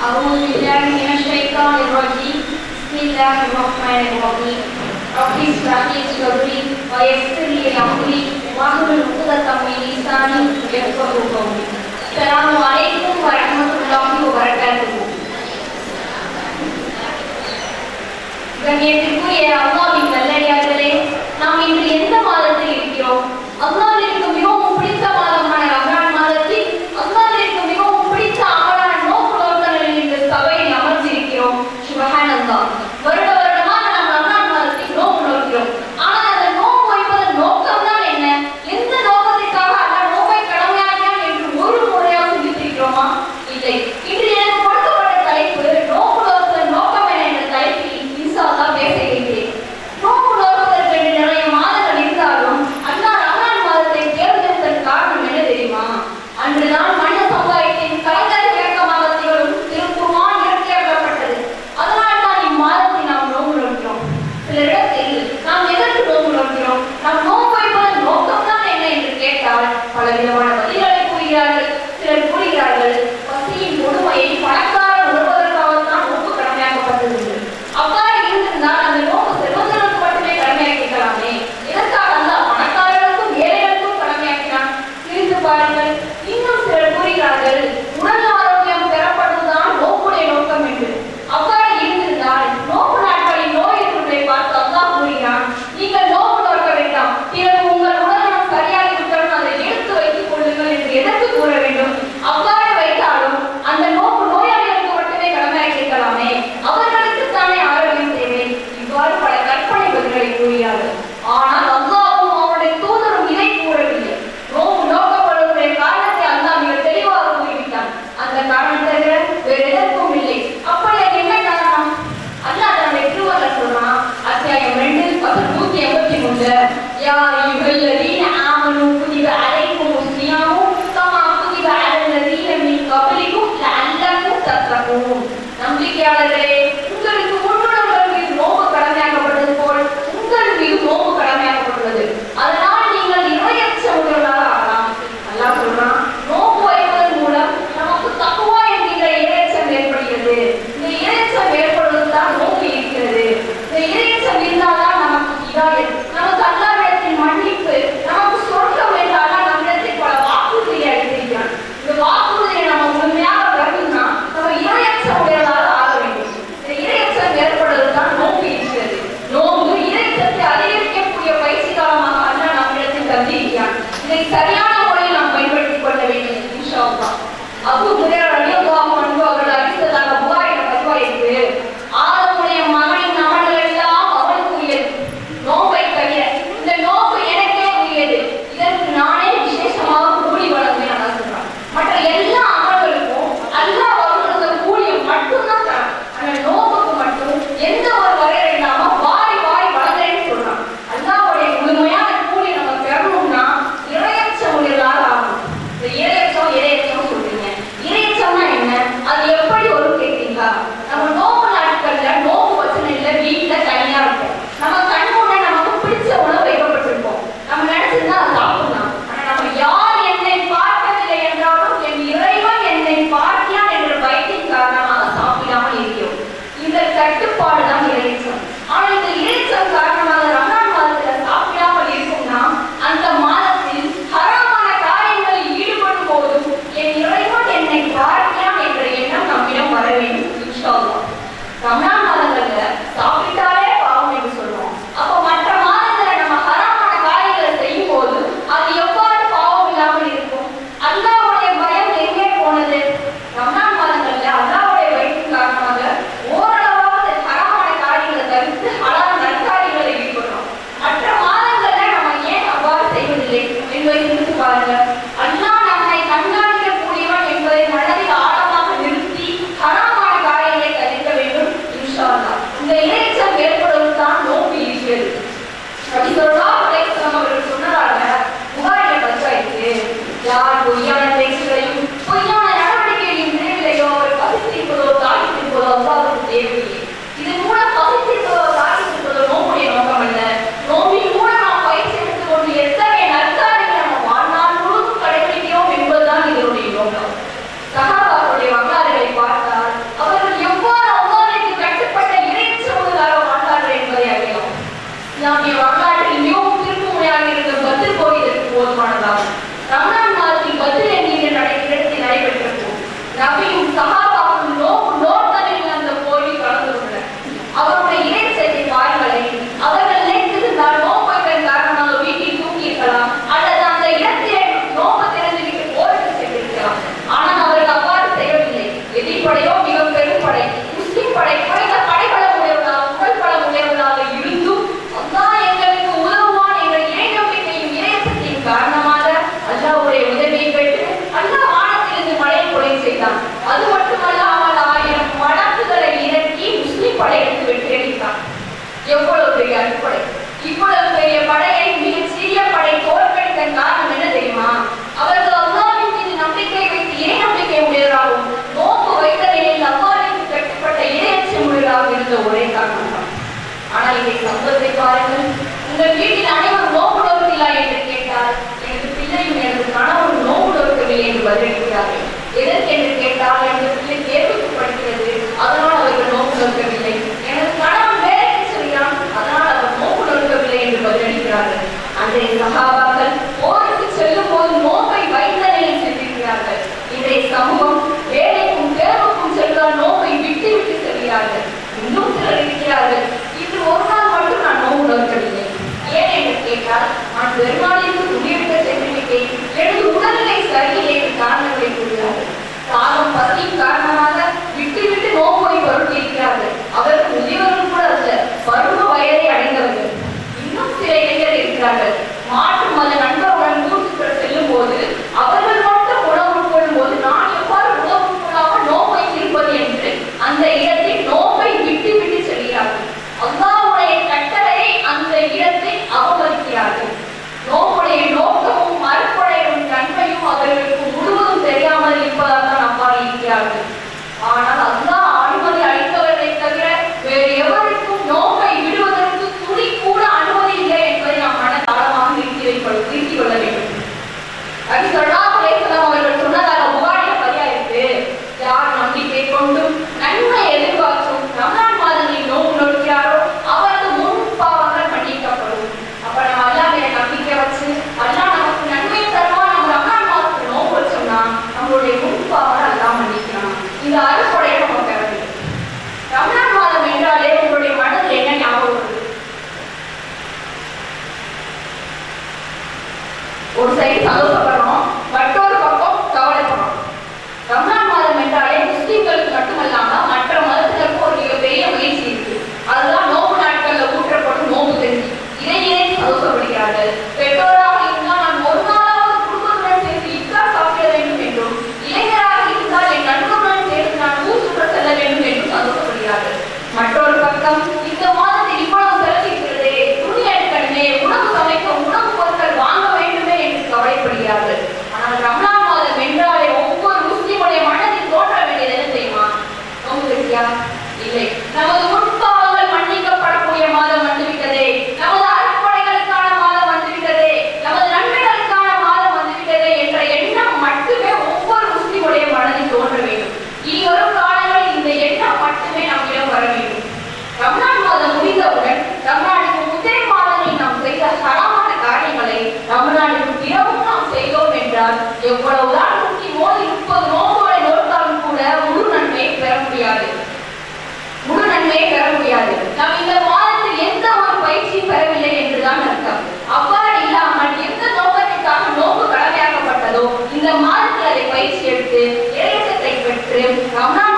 أعوذ بالله من الشيطان الرجيم بسم الله الرحمن الرحيم رب اشرح لي صدري ويسر لي أمري واحلل عقدة من لساني يفقهوا قولي. السلام عليكم ورحمة الله وبركاته. கண்ணியத்திற்குரிய அல்லாஹ்வின் நல்லடியார்களே, நாம் இன்று எந்த மாதத்தில் இருக்கிறோம்? அல்லாஹ்விற்கு மிகவும் பிடித்த மாதமான ரமலான் மாதத்தில் அல்லாஹ்விற்கு மிகவும் பிடித்த அமலான நோன்பு நோக்கங்களில் இந்த சபையில் அமர்ந்திருக்கிறோம். சுப்ஹானல்லாஹ். வருட வருடமாக நாம் ரமலான் மாதத்தில் நோன்பு நோக்கிறோம். ஆனால் அந்த நோன்பு வைப்பதன் நோக்கம் தான் என்ன? எந்த நோக்கத்திற்காக அல்லாஹ் நோன்பை கடமையாக்கினான் என்று ஒரு முறையாக சிந்தித்திருக்கிறோமா? இல்லை. இன்று எனக்கு கொடுக்கப்பட்ட தலைப்பு நோன்பு நோக்குவதன் நோக்கம் என்ன என்ற தலைப்பில் இன்ஷா அல்லாஹ் பேச இருக்கிறேன். நோன்பு நோக்குவதற்கு நிறைய மாதங்கள் இருந்தாலும் அல்லாஹ் ரமலான் மாதத்தை தேர்ந்தெடுத்ததன் காரணம் என்ன தெரியுமா? அன்றுதான் மனித சமுதாயத்தின் கலங்கரை விளக்கமாக திகழும் திருக்குர்ஆன் இறக்கப்பட்டது. அதனால் தான் இம்மாதத்தை நாம் நோன்பு நோக்கிறோம். சிலரிடத்தில் நாம் எதற்கு நோன்பு நோக்கிறோம், நாம் நோன்பு வைப்பதன் நோக்கம் தான் என்ன என்று கேட்டால் பலவிதமான பதில்களை கூறுகிறார்கள். சிலர் கூறுகிறார்கள், பசியின் கொடுமையை பணக்காரர் உணர்வதற்காகத்தான் நோன்பு கடமையாக்கப்பட்டது. அவ்வாறு இருந்திருந்தால் அந்த நோன்பு செல்வந்தர்களுக்கு மட்டுமே கடமையாக்கிக்கலாமே, இதற்காக அல்லாஹ் பணக்காரர்களுக்கும் ஏழைகளுக்கும் கடமையாக்கினான். சிரித்து பாருங்கள். இன்னும் சிலர் கூறுகிறார்கள், உடல் ஆரோக்கியம் பெறப்படுவதுதான் நோன்புடைய நோக்கம் என்று. அவ்வாறு இருந்திருந்தால் நோன்பு நாட்களில் நோய் எதிர்ப்பை பார்த்து அல்லாஹ் கூறுகிறான், நீங்கள் நோன்பு நோக்க வேண்டாம், பிறகு உங்கள் உடல்நலம் சரியாகிவிட்டாலும் அதை எடுத்து வைத்துக் கொள்ளுங்கள் என்று எதற்கு கூற வேண்டும்? அவ்வாறு வைத்தாலும் அந்த நோன்பு நோயாளிகளுக்கு மட்டுமே கடமையாக்கிக்கலாமே, அவர்களுக்கு தானே ஆரோக்கியம் தேவை. இவ்வாறு பல கற்பனை பதில்களை கூறுகிறார்கள். ஆனால் அல்லாஹ்வும் அவருடைய தூதரும் இதை கூறவில்லை. நோன்பு நோக்கப்படுவதற்குரிய காரணத்தை அல்லாஹ் மிக தெளிவாக கூறிவிட்டான். அந்த காரணம் தவிர வேறு எதற்கும் இல்லை. அப்படி அது என்ன காரணம்? அல்லாஹ் தன்னுடைய திருமறையில் சொல்றான். அத்தியாயம் 2 வசனம் 183, யா அய்யுஹல்லதீன ஆமனூ குதிப அலைக்குமுஸ் ஸியாமு கமா குதிப அலல்லதீன மின் கப்லிக்கும் லஅல்லக்கும் தத்தகூன். நம்பிக்கையாளர்களே, உங்களுக்கு முன்னுள்ளவர்கள் மீது நோன்பு கடமையாக்கப்பட்டது போல் உங்கள் மீது நோன்பு கடமையாக்கப்பட்டுள்ளது. அதனால் நீங்கள் இறையச்சம் உடையவர்களாக ஆகலாம். அல்லாஹ் சொல்றான், நோன்பு வைப்பதன் மூலம் நமக்கு தக்வா என்கிற இறையச்சம் ஏற்படுகிறது. இந்த இறையச்சம் ஏற்படுவதுதான் நோன்பு இருக்கிறது. இந்த இறையச்சம் இருந்தால்தான் நமக்கு ஹிதாயத், நமக்கு அல்லாஹ்விடத்தில் மன்னிப்பு, நமக்கு சொர்க்கம் என்று அல்லாஹ் நம்மிடத்தில் பல வாக்குறுதிகளை அளித்திருக்கிறான். இந்த வாக்குறுதியை நம்ம முழுமையாக பெறணும்னா நம்ம இறையச்சம் உடையவர்களாக ஆக வேண்டும். எவ்வளவு பெரிய அடிப்படை! இவ்வளவு பெரிய படையை மிகச் சிறிய படை தோற்கடித்த காரணம் என்ன தெரியுமா? அவர்கள் அல்லாஹ்வின் மீது நம்பிக்கை வைத்து இறை நம்பிக்கை உடையவராகவும் நோக்கு வைத்த நிலையில் அல்லாஹ்விற்கு கட்டுப்பட்ட இறையற்ற முறையாக இருந்த ஒரே காரணம் தான். ஆனால் இதை சம்பவத்தை பாருங்கள். உங்கள் வீட்டில் அனைவரும் நோக்கு நோக்கவில்லை என்று கேட்டால், எனது பிள்ளையும் எனது கணவன் நோக்கு நோக்கவில்லை என்று பதிலளிக்கிறார்கள். எதற்கு என்று கேட்டால், எனது பிள்ளை தேர்வுக்கு படிக்கிறது, அதனால் அவர்கள் நோக்கு நோக்கவில்லை. எனது கணவன் வேலைக்கு செல்கிறான், அதனால் அவர் நோக்கு நோக்கவில்லை என்று பதிலளிக்கிறார்கள். அன்றைய சகாபாக்கள் போருக்கு செல்லும் போது நோக்கை வைத்த நிலையில் சென்றிருக்கிறார்கள். இன்றைய சமூகம் வேலைக்கும் தேர்வுக்கும் சென்றால் நோக்கை விட்டு விட்டு செல்கிறார்கள். இன்னும் சிலர் இருக்கிறார்கள், இன்று ஒரு நாள் மட்டும் நான் நோக்கு நோக்கவில்லை. ஏன் என்று கேட்டால், நான் பெருமாளுக்கு துணியெடுக்க சென்றுவிட்டேன், எனது உடல்நிலை சரியில்லை என்று காரணங்களை கூறுகிறார்கள். தாகம் பசியின் காரணமாக விட்டு விட்டு நோக்கை பொருட்கிறார்கள். அவர்கள் முதியவர்கள் கூட அல்ல, பருவ வயதை அடைந்தவர்கள். இன்னும் சில இளைஞர்கள் இருக்கிறார்கள், மாற்று மத நண்பருடன் ஊருக்கு செல்லும் போது அவர்கள் மட்டும் உணவு கொள்ளும் போது நான் எவ்வாறு உணவு கொள்ளாமல் நோக்கை இருப்பது என்று அந்த இடத்தில் நோக்கை விட்டு விட்டு செல்கிறார்கள். அல்லாஹ்வுடைய கட்டளையை அந்த இடத்தை அவமதிக்கிறார்கள். நோக்குடைய நோக்கமும் மறுப்படையும் தன்மையும் அவர்களுக்கு முழுவதும் தெரியாமல் இருப்பதால்தான் அவ்வாறு இருக்கிறார்கள். ஆனால் அல்லாஹ் அனுமதி அளித்தவர்களை தவிர வேறு எவருக்கும் நோக்கை விடுவதற்கு துளி கூட அனுமதி இல்லை என்பதை நாம் மனதாளமாக நிறுத்திக் கொள்ள வேண்டும். நபி ஸல்லல்லாஹு அலைஹி வஸல்லம் அவர்கள் சொன்னதாக புகாரில் பதிவாயிருக்கு, யார் நம்பிக்கை கொண்டும் நன்மை எதிர்பார்த்தும் ரமலான் மாதங்களில் நோக்கு நோக்கிறாரோ அவரது முன் பாவங்கள் மன்னிக்கப்படும். அப்ப நம்ம அல்லாஹ் மேல நம்பிக்கை வச்சு அல்லாஹ் நமக்கு நன்மை தருவான், நம்ம ரமலான் மாதத்துக்கு நோக்கு வச்சோம்னா நம்மளுடைய முன் பாவங்கள் அல்லாஹ் மன்னிக்கிறான். இந்த அருள்கொடையை நம்ம பெற வேண்டும். ரமலான் மாதம் என்றாலே உங்களுடைய மனதில் என்ன ஞாபகம் வருது? ஒரு சைடு சந்தோஷப்படுறோம், மற்றொரு பக்கம் கவலைப்படுறோம். ரமலான் மாதம் என்றாலே முஸ்லிம்களுக்கு மட்டுமல்லாம மற்ற மதத்தினருக்கு ஒரு மிகப்பெரிய முயற்சி இருக்கு. அதுதான் நோம்பு நாட்கள்ல ஊற்றப்படும் நோம்பு தெரிஞ்சு இதை சந்தோஷப்படுகிறார்கள். பெற்றோராக இருந்தால் நான் ஒரு நாளாவது குடும்பத்துடன் சேர்ந்து இஃப்தார் சாப்பிட வேண்டும் என்றும், இளைஞராக இருந்தால் என் நண்பர்களுடன் சேர்ந்து நான் ஊர் சுற்ற செல்ல வேண்டும் என்றும் சந்தோஷப்படுகிறார்கள். மற்றொரு பக்கம் இந்த மாதத்தில் இவ்வளவு செலவிருக்கிறதே, துணி எடுக்கணுமே, உணவு சமைக்க உணவு பொருட்கள் வாங்க வேண்டுமே என்று கவலைப்படுகிறார்கள். ஆனால் ரமலான் மாதம் என்றாலே ஒவ்வொரு முஸ்லிமுடைய மனதில் தோன்ற வேண்டியது என்ன தெரியுமா? நோம்பு தெரியா? இல்லை, நமது முன்பாவங்கள் மன்னிக்கப்படக்கூடிய மாதம் வந்துவிட்டதே, நமது அற்புடைகளுக்கான மாதம் வந்துவிட்டதே, நமது நன்மைகளுக்கான மாதம் வந்துவிட்டதே என்ற எண்ணம் மட்டுமே ஒவ்வொரு முஸ்லிமுடைய மனதில் தோன்ற வேண்டும். இனி வரும் காலங்களில் இந்த எண்ணம் மட்டுமே நம்மிடம் வர வேண்டும். ரமலான் மாதம் முடிந்தவுடன் ரமலானுக்கு முந்தைய மாதங்களில் நாம் செய்த ஹராமான காரியங்களை ரமலானுக்கு பிறகும் நாம் செய்தோம் என்றால் எவ்வளவுதான் 30 நோன்புகளை நோக்காலும் கூட முழு நன்மையை பெற முடியாது. நாம் இந்த மாதத்தில் எந்த ஒரு பயிற்சியும் பெறவில்லை என்றுதான் அர்த்தம். அவ்வாறு இல்லாமல் எந்த நோக்கத்திற்காக நோன்பு கடமையாக்கப்பட்டதோ இந்த மாதத்தில் அதை பயிற்சி எடுத்து இறையச்சத்தை பெற்று ரமலான்